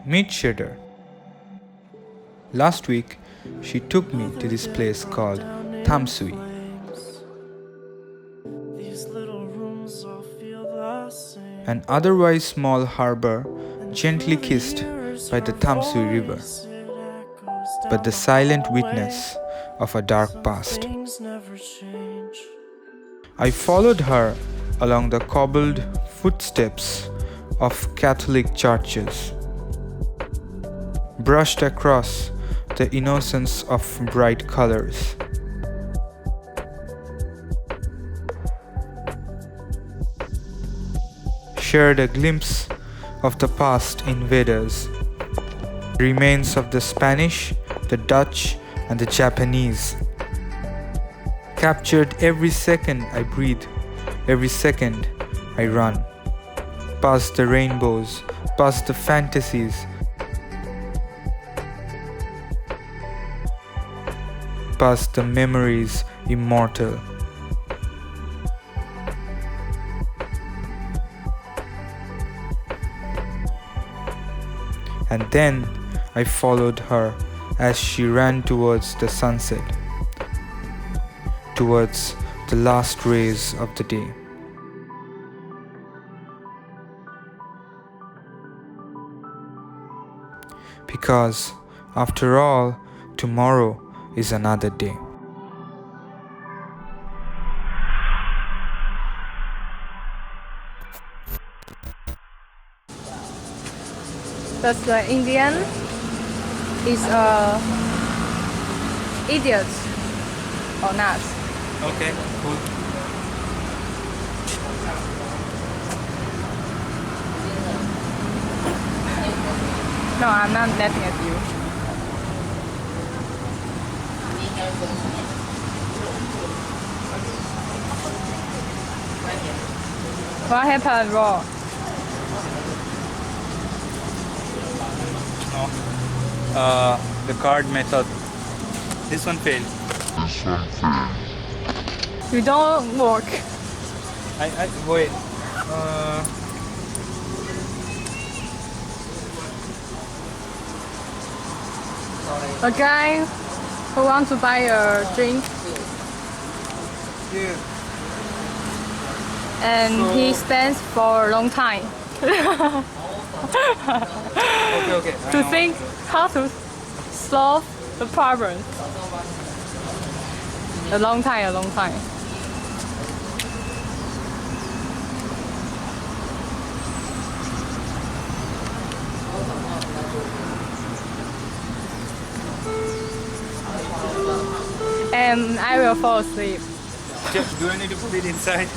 Meet Sheter. Last week, she took me to this place called Tamsui. An otherwise small harbor gently kissed by the Tamsui River, but the silent witness of a dark past. I followed her along the cobbled footsteps of Catholic churches, brushed across the innocence of bright colors. Shared a glimpse of the past invaders, remains of the Spanish, the Dutch, and the Japanese. Captured every second I breathe, every second I run, past the rainbows, past the fantasies, past the memories immortal. And then I followed her as she ran towards the sunset, towards the last rays of the day. Because, after all, tomorrow is another day. Does the Indian is a idiot or not? Okay, cool. No, I'm not laughing at you. What happened wrong? The card method. This one failed. You don't work. I wait. A guy who wants to buy a drink Yeah. and he stands for a long time Okay. to think how to solve the problem. A long time. And I will fall asleep. Do I need to put it inside?